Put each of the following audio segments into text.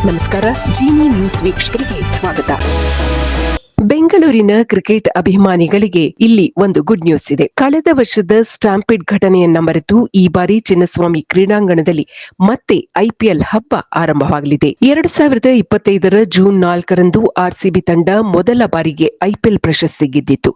ನಮಸ್ಕಾರ. ಜೀನಿ ನ್ಯೂಸ್ ವೀಕ್ಷಕರಿಗೆ ಸ್ವಾಗತ. ಬೆಂಗಳೂರಿನ ಕ್ರಿಕೆಟ್ ಅಭಿಮಾನಿಗಳಿಗೆ ಇಲ್ಲಿ ಒಂದು ಗುಡ್ ನ್ಯೂಸ್ ಇದೆ. ಕಳೆದ ವರ್ಷದ ಸ್ಟಾಂಪಿಡ್ ಘಟನೆಯನ್ನ ಮರೆತು ಈ ಬಾರಿ ಚಿನ್ನಸ್ವಾಮಿ ಕ್ರೀಡಾಂಗಣದಲ್ಲಿ ಮತ್ತೆ ಐಪಿಎಲ್ ಹಬ್ಬ ಆರಂಭವಾಗಲಿದೆ. 2025 ಜೂನ್ 4ರಂದು ಆರ್ಸಿಬಿ ತಂಡ ಮೊದಲ ಬಾರಿಗೆ ಐಪಿಎಲ್ ಪ್ರಶಸ್ತಿ ಗೆದ್ದಿತ್ತು.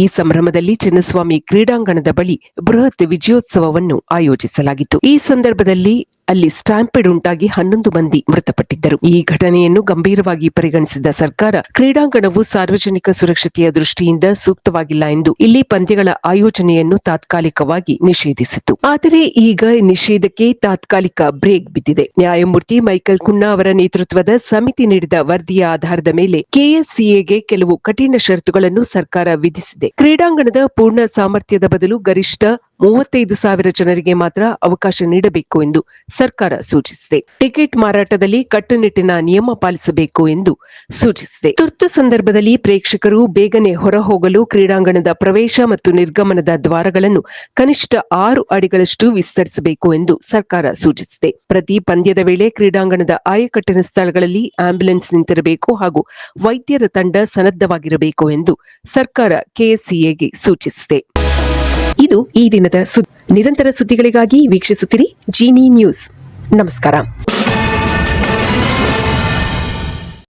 ಈ ಸಂಭ್ರಮದಲ್ಲಿ ಚಿನ್ನಸ್ವಾಮಿ ಕ್ರೀಡಾಂಗಣದ ಬಳಿ ಬೃಹತ್ ವಿಜಯೋತ್ಸವವನ್ನು ಆಯೋಜಿಸಲಾಗಿತ್ತು. ಈ ಸಂದರ್ಭದಲ್ಲಿ ಅಲ್ಲಿ ಸ್ಟಾಂಪಿಡ್ ಉಂಟಾಗಿ 11 ಮಂದಿ ಮೃತಪಟ್ಟಿದ್ದರು. ಈ ಘಟನೆಯನ್ನು ಗಂಭೀರವಾಗಿ ಪರಿಗಣಿಸಿದ ಸರ್ಕಾರ ಕ್ರೀಡಾಂಗಣವು ಸಾರ್ವಜನಿಕ ಸುರಕ್ಷತೆಯ ದೃಷ್ಟಿಯಿಂದ ಸೂಕ್ತವಾಗಿಲ್ಲ ಎಂದು ಇಲ್ಲಿ ಪಂದ್ಯಗಳ ಆಯೋಜನೆಯನ್ನು ತಾತ್ಕಾಲಿಕವಾಗಿ ನಿಷೇಧಿಸಿತು. ಆದರೆ ಈಗ ನಿಷೇಧಕ್ಕೆ ತಾತ್ಕಾಲಿಕ ಬ್ರೇಕ್ ಬಿದ್ದಿದೆ. ನ್ಯಾಯಮೂರ್ತಿ ಮೈಕಲ್ ಕುನ್ನಾ ಅವರ ನೇತೃತ್ವದ ಸಮಿತಿ ನೀಡಿದ ವರದಿಯ ಆಧಾರದ ಮೇಲೆ ಕೆಎಸ್ಸಿಎಗೆ ಕೆಲವು ಕಠಿಣ ಷರತ್ತುಗಳನ್ನು ಸರ್ಕಾರ ವಿಧಿಸಿದೆ. ಕ್ರೀಡಾಂಗಣದ ಪೂರ್ಣ ಸಾಮರ್ಥ್ಯದ ಬದಲು ಗರಿಷ್ಠ 35,000 ಜನರಿಗೆ ಮಾತ್ರ ಅವಕಾಶ ನೀಡಬೇಕು ಎಂದು ಸರ್ಕಾರ ಸೂಚಿಸಿದೆ. ಟಿಕೆಟ್ ಮಾರಾಟದಲ್ಲಿ ಕಟ್ಟುನಿಟ್ಟಿನ ನಿಯಮ ಪಾಲಿಸಬೇಕು ಎಂದು ಸೂಚಿಸಿದೆ. ತುರ್ತು ಸಂದರ್ಭದಲ್ಲಿ ಪ್ರೇಕ್ಷಕರು ಬೇಗನೆ ಹೊರಹೋಗಲು ಕ್ರೀಡಾಂಗಣದ ಪ್ರವೇಶ ಮತ್ತು ನಿರ್ಗಮನದ ದ್ವಾರಗಳನ್ನು ಕನಿಷ್ಠ 6 ಅಡಿಗಳಷ್ಟು ವಿಸ್ತರಿಸಬೇಕು ಎಂದು ಸರ್ಕಾರ ಸೂಚಿಸಿದೆ. ಪ್ರತಿ ಪಂದ್ಯದ ವೇಳೆ ಕ್ರೀಡಾಂಗಣದ ಆಯಕಟ್ಟಿನ ಸ್ಥಳಗಳಲ್ಲಿ ಆಂಬ್ಯುಲೆನ್ಸ್ ನಿಂತಿರಬೇಕು ಹಾಗೂ ವೈದ್ಯರ ತಂಡ ಸನ್ನದ್ಧವಾಗಿರಬೇಕು ಎಂದು ಸರ್ಕಾರ ಕೆಎಸ್ಸಿಎಗೆ ಸೂಚಿಸಿದೆ. ಇದು ಈ ದಿನದ ನಿರಂತರ ಸುದ್ದಿಗಳಿಗಾಗಿ ವೀಕ್ಷಿಸುತ್ತಿರಿ ಜೀನಿ ನ್ಯೂಸ್. ನಮಸ್ಕಾರ.